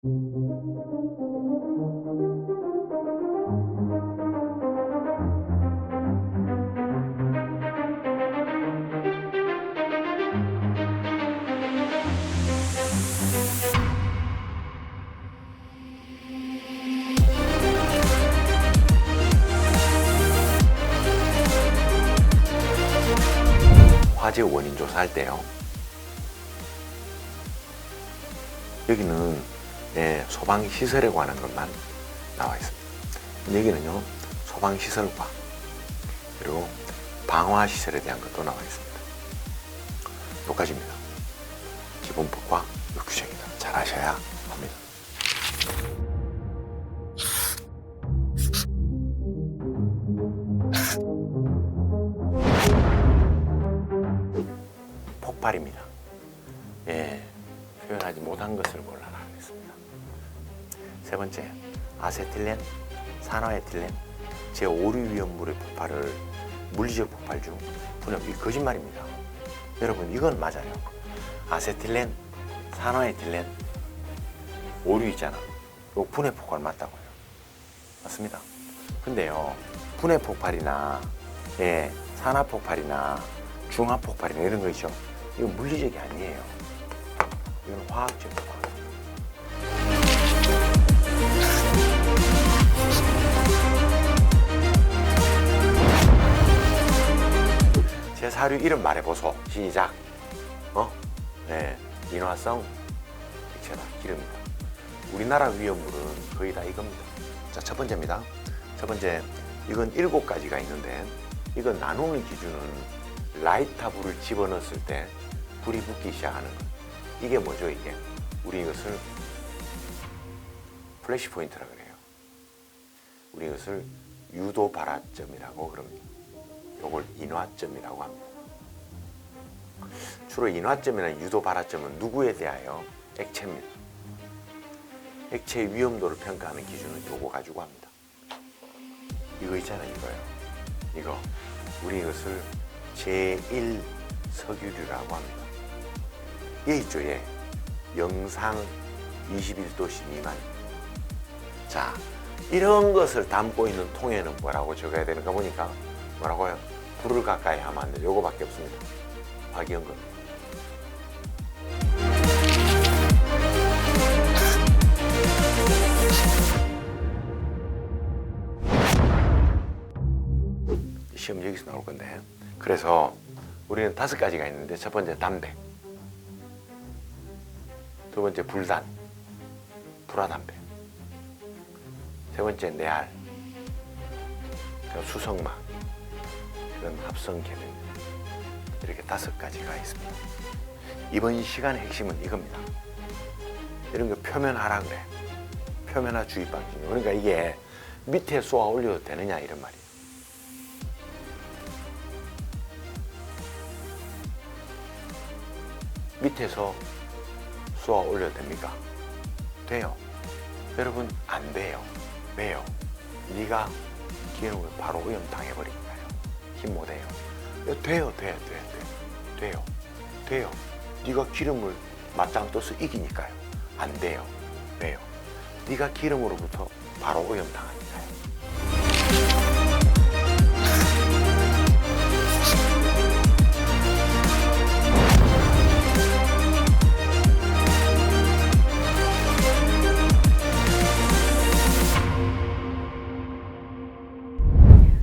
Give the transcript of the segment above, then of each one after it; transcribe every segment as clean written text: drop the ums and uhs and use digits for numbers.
화재 원인 조사할 때요. 여기는 소방시설에 관한 것만 나와 있습니다. 여기는요, 소방시설과 그리고 방화시설에 대한 것도 나와 있습니다. 여기까지입니다. 기본법과 규정입니다. 잘 아셔야 합니다. 폭발입니다. 표현하지 못한 것을 몰라라 하겠습니다. 세 번째, 아세틸렌, 산화에틸렌, 제5류 위험물의 폭발을 물리적 폭발 중 분해, 이 거짓말입니다. 여러분, 이건 맞아요. 아세틸렌, 산화에틸렌, 5류 있잖아. 요 분해 폭발 맞다고요. 맞습니다. 근데요, 분해 폭발이나 산화 폭발이나 중화 폭발이나 이런 거 있죠. 이건 물리적이 아니에요. 이건 화학적이에요. 제4류 이름 말해보소. 시작. 인화성 액체다. 기름이다. 우리나라 위험물은 거의 다 이겁니다. 자, 첫 번째입니다. 첫 번째, 이건 7가지가 있는데, 이건 나누는 기준은 라이터 불을 집어넣었을 때 불이 붙기 시작하는 것. 이게 뭐죠, 이게? 우리 이것을 플래시 포인트라 그래요. 우리 이것을 유도 발화점이라고 그럽니다. 요걸 인화점이라고 합니다. 주로 인화점이나 유도 발화점은 누구에 대하여? 액체입니다. 액체의 위험도를 평가하는 기준은 요거 가지고 합니다. 이거 있잖아요, 이거요. 이거. 우리 이것을 제1 석유류라고 합니다. 얘 있죠, 얘. 영상 21도씨 미만. 자, 이런 것을 담고 있는 통에는 뭐라고 적어야 되는가 보니까 뭐라고요? 불을 가까이 하면 안 돼. 요거밖에 없습니다. 화기연금. 시험 여기서 나올 건데, 그래서 우리는 5가지가 있는데, 첫 번째 담배, 두 번째 불단, 불화담배, 세 번째 내알, 수성막, 이런 합성계면, 이렇게 5가지가 있습니다. 이번 시간의 핵심은 이겁니다. 이런 거 표면화라 그래. 표면화 주의 방식. 그러니까 이게 밑에 쏘아 올려도 되느냐 이런 말이에요. 밑에서 쏘아 올려도 됩니까? 돼요. 여러분, 안 돼요. 왜요? 네가 기름을 바로 오염 당해버리니까요. 힘 못해요. 돼요. 네가 기름을 맞짱 떠서 이기니까요. 안 돼요. 왜요? 네가 기름으로부터 바로 오염 당하니까요.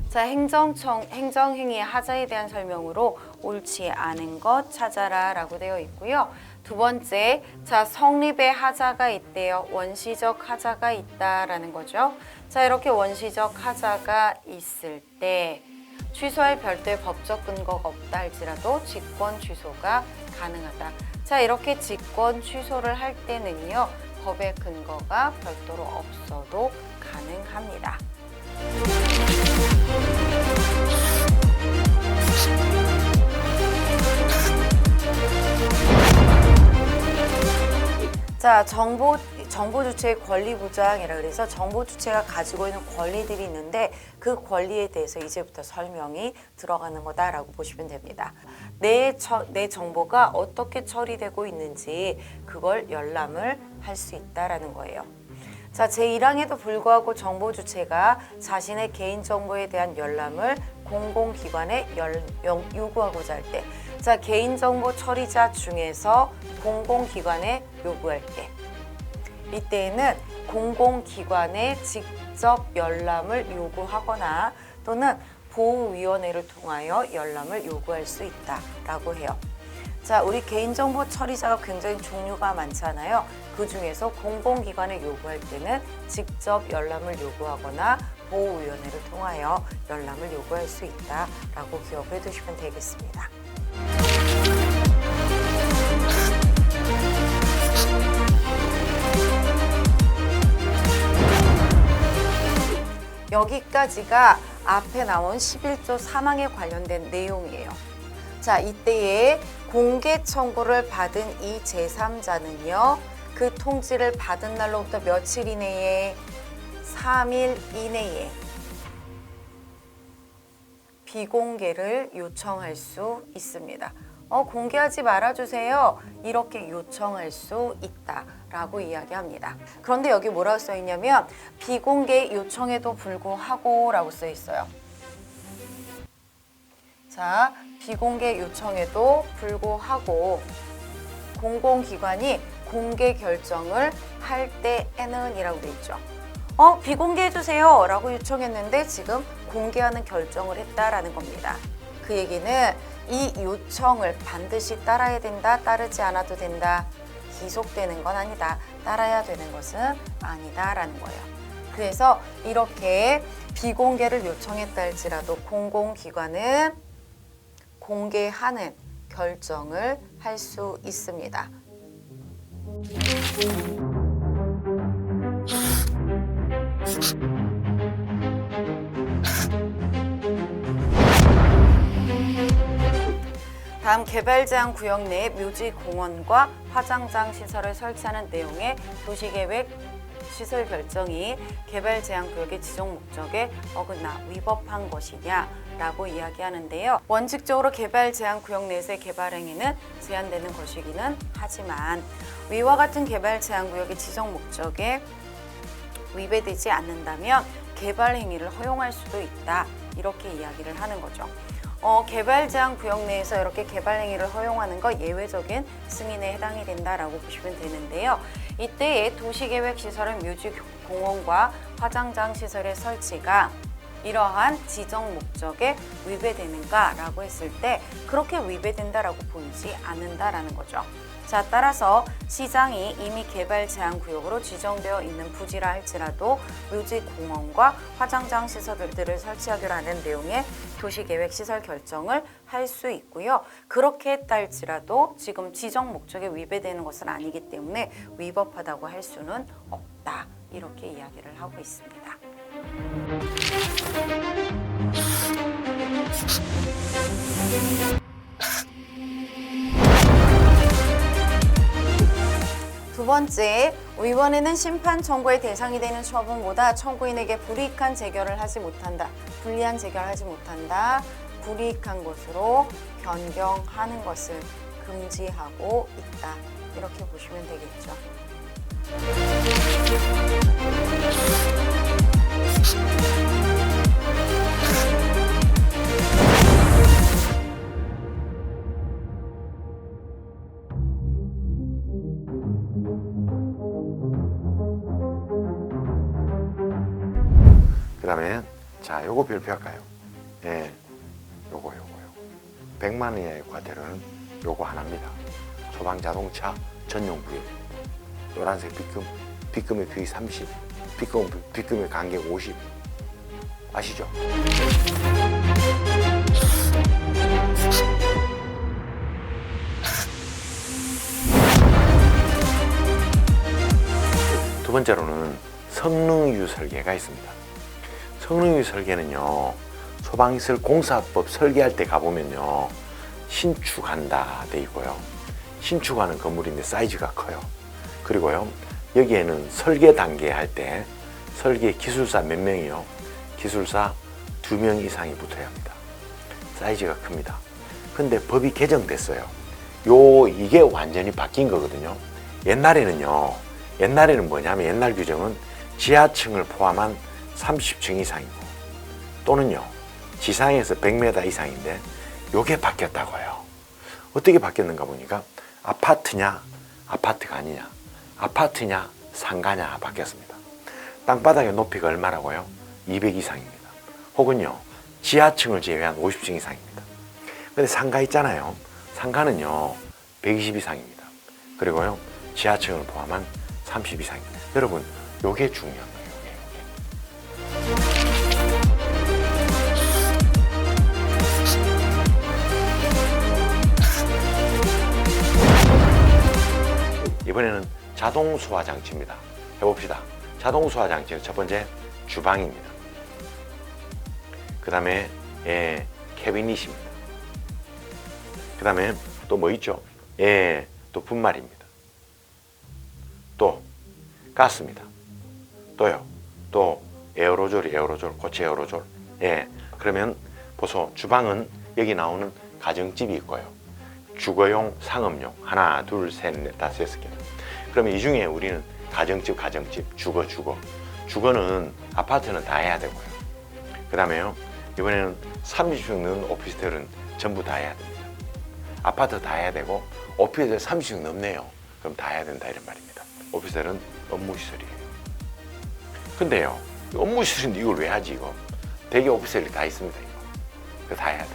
자, 행정행위의 하자에 대한 설명으로 옳지 않은 것 찾아라 라고 되어 있고요. 두 번째, 자, 성립의 하자가 있대요. 원시적 하자가 있다라는 거죠. 자, 이렇게 원시적 하자가 있을 때 취소할 별도의 법적 근거가 없다 할지라도 직권 취소가 가능하다. 자, 이렇게 직권 취소를 할 때는요, 법의 근거가 별도로 없어도 가능합니다. 자, 정보 주체의 권리 부장이라 그래서 정보 주체가 가지고 있는 권리들이 있는데 그 권리에 대해서 이제부터 설명이 들어가는 거다라고 보시면 됩니다. 내 정보가 어떻게 처리되고 있는지 그걸 열람을 할 수 있다라는 거예요. 자, 제1항에도 불구하고 정보 주체가 자신의 개인 정보에 대한 열람을 공공기관에 요구하고자 할 때, 자, 개인정보 처리자 중에서 공공기관에 요구할 때, 이때에는 공공기관에 직접 열람을 요구하거나 또는 보호위원회를 통하여 열람을 요구할 수 있다라고 해요. 자, 우리 개인정보 처리자가 굉장히 종류가 많잖아요. 그 중에서 공공기관에 요구할 때는 직접 열람을 요구하거나 보호위원회를 통하여 열람을 요구할 수 있다라고 기억을 해두시면 되겠습니다. 여기까지가 앞에 나온 11조 3항에 관련된 내용이에요. 자, 이때에 공개 청구를 받은 이 제3자는요. 그 통지를 받은 날로부터 며칠 이내에 3일 이내에 비공개를 요청할 수 있습니다. 공개하지 말아주세요. 이렇게 요청할 수 있다라고 이야기합니다. 그런데 여기 뭐라고 써 있냐면 비공개 요청에도 불구하고 라고 써 있어요. 자, 비공개 요청에도 불구하고 공공기관이 공개 결정을 할 때에는 이라고 돼 있죠. 비공개해주세요 라고 요청했는데 지금 공개하는 결정을 했다라는 겁니다. 그 얘기는 이 요청을 반드시 따라야 된다, 따르지 않아도 된다, 기속되는 건 아니다, 따라야 되는 것은 아니다라는 거예요. 그래서 이렇게 비공개를 요청했다 할지라도 공공기관은 공개하는 결정을 할 수 있습니다. 다음 개발제한 구역 내 묘지 공원과 화장장 시설을 설치하는 내용의 도시계획 시설 결정이 개발제한 구역의 지정 목적에 어긋나 위법한 것이냐라고 이야기하는데요. 원칙적으로 개발제한 구역 내에서의 개발 행위는 제한되는 것이기는 하지만 위와 같은 개발제한 구역의 지정 목적에 위배되지 않는다면 개발 행위를 허용할 수도 있다. 이렇게 이야기를 하는 거죠. 개발 제한 구역 내에서 이렇게 개발 행위를 허용하는 거 예외적인 승인에 해당이 된다라고 보시면 되는데요. 이때의 도시계획 시설은 묘지 공원과 화장장 시설의 설치가 이러한 지정 목적에 위배되는가라고 했을 때 그렇게 위배된다라고 보이지 않는다라는 거죠. 자, 따라서 시장이 이미 개발 제한 구역으로 지정되어 있는 부지라 할지라도 묘지 공원과 화장장 시설들을 설치하기로 하는 내용의 도시계획 시설 결정을 할 수 있고요. 그렇게 했다 할지라도 지금 지정 목적에 위배되는 것은 아니기 때문에 위법하다고 할 수는 없다. 이렇게 이야기를 하고 있습니다. 두 번째, 위원회는 심판 청구의 대상이 되는 처분보다 청구인에게 불이익한 재결을 하지 못한다. 불리한 재결을 하지 못한다. 불이익한 것으로 변경하는 것을 금지하고 있다. 이렇게 보시면 되겠죠. 그 다음에 자, 요거 별표할까요? 예, 요거 100만 원 이하의 과태료는 요거 하나입니다. 소방자동차 전용구역입니다. 노란색 빗금의 규익 30, 빗금의 간격 50 아시죠? 두 번째로는 성능유 설계가 있습니다. 성능유 설계는요, 소방시설 공사법 설계할 때 가보면요, 신축한다 돼 있고요. 신축하는 건물인데 사이즈가 커요. 그리고요, 여기에는 설계 단계 할 때 설계 기술사 몇 명이요? 기술사 2명 이상이 붙어야 합니다. 사이즈가 큽니다. 근데 법이 개정됐어요. 이게 완전히 바뀐 거거든요. 옛날에는 뭐냐면 옛날 규정은 지하층을 포함한 30층 이상이고 또는요 지상에서 100m 이상인데 요게 바뀌었다고요. 어떻게 바뀌었는가 보니까 아파트냐 아파트가 아니냐, 아파트냐 상가냐 바뀌었습니다. 땅바닥의 높이가 얼마라고요? 200 이상입니다. 혹은요 지하층을 제외한 50층 이상입니다. 근데 상가 있잖아요. 상가는요 120 이상입니다. 그리고요 지하층을 포함한 30 이상입니다. 여러분 요게 중요한 거예요. 이번에는 자동 소화 장치입니다. 해봅시다. 자동 소화 장치는 첫 번째 주방입니다. 그 다음에 캐비닛입니다. 그 다음에 또 뭐 있죠? 또 분말입니다. 또 가스입니다. 또요. 또 에어로졸, 고체 에어로졸. 그러면 보소 주방은 여기 나오는 가정집이 있고요. 주거용, 상업용 하나, 둘, 셋, 넷, 다섯, 여섯 개. 그러면 이 중에 우리는 가정집, 주거는 아파트는 다 해야 되고요. 그 다음에요 이번에는 30층 넘는 오피스텔은 전부 다 해야 됩니다. 아파트 다 해야 되고 오피스텔 30층 넘네요. 그럼 다 해야 된다 이런 말입니다. 오피스텔은 업무시설이에요. 근데요 업무시설인데 이걸 왜 하지 이거? 대기 오피스텔이 다 있습니다 이거. 그거 다 해야 돼.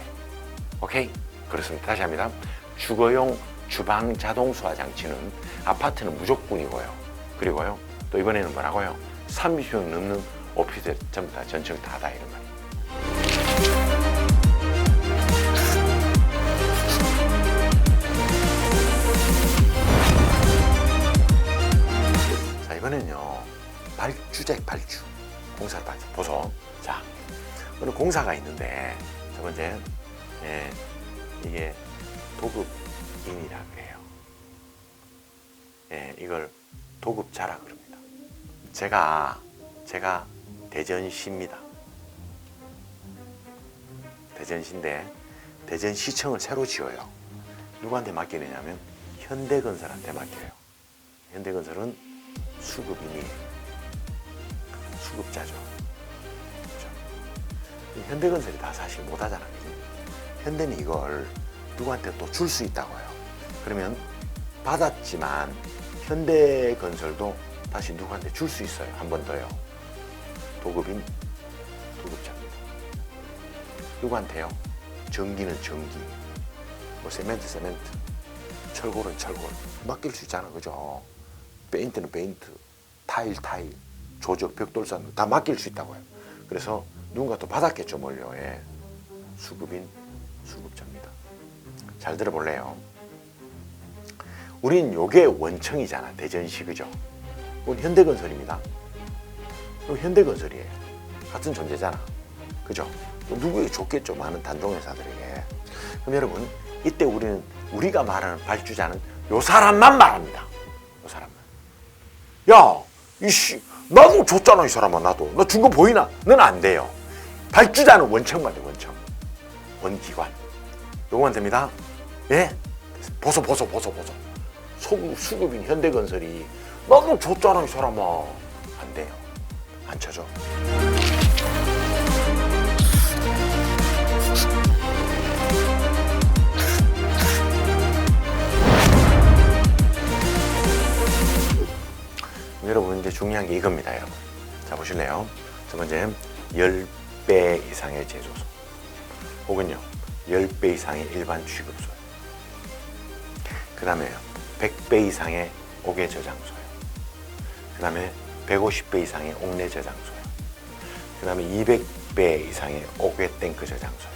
오케이? 그렇습니다. 다시 합니다. 주거용 주방 자동 소화 장치는 아파트는 무조건이고요. 그리고요 또 이번에는 뭐라고요? 30명 넘는 오피스텔 전부 다 전층 다다 이런 말이에요. 자 이번엔요 발주 공사를 발주 보소. 자 오늘 공사가 있는데 첫 번째 이게 도급인이라 그래요. 이걸 도급자라 그럽니다. 제가 대전시입니다. 대전시인데 대전시청을 새로 지어요. 누구한테 맡기느냐면 현대건설한테 맡겨요. 현대건설은 수급인이에요. 수급자죠. 그렇죠? 현대건설이 다 사실 못하잖아요. 현대는 이걸 누구한테 또 줄 수 있다고요. 그러면 받았지만 현대건설도 다시 누구한테 줄 수 있어요. 한 번 더요. 도급인, 도급자입니다. 누구한테요? 전기는 전기, 뭐 세멘트, 철골은 철골 맡길 수 있잖아, 그죠? 페인트는 페인트, 타일, 조적, 벽돌산 다 맡길 수 있다고요. 그래서 누군가 또 받았겠죠, 뭘요? 수급인, 수급자입니다. 잘 들어볼래요? 우린 요게 원청이잖아, 대전시, 그죠? 이건 현대건설입니다. 이건 현대건설이에요. 같은 존재잖아, 그죠? 누구에게 좋겠죠, 많은 단종회사들에게. 그럼 여러분, 이때 우리가 말하는 발주자는 요 사람만 말합니다. 요 사람만. 야, 나도 줬잖아, 이 사람아, 나도. 너 준 거 보이나? 넌 안 돼요. 발주자는 원청만 돼, 원청. 원기관. 요거만 됩니다. 예? 보소. 수급인 현대건설이 나도 줬잖아, 이 사람아. 안 돼요. 안 쳐줘. 여러분 이제 중요한 게 이겁니다, 여러분. 자 보실래요? 첫 번째 10배 이상의 제조소 혹은요 10배 이상의 일반 취급소요. 그 다음에 100배 이상의 옥외 저장소요. 그 다음에 150배 이상의 옥내 저장소요. 그 다음에 200배 이상의 옥외 탱크 저장소요.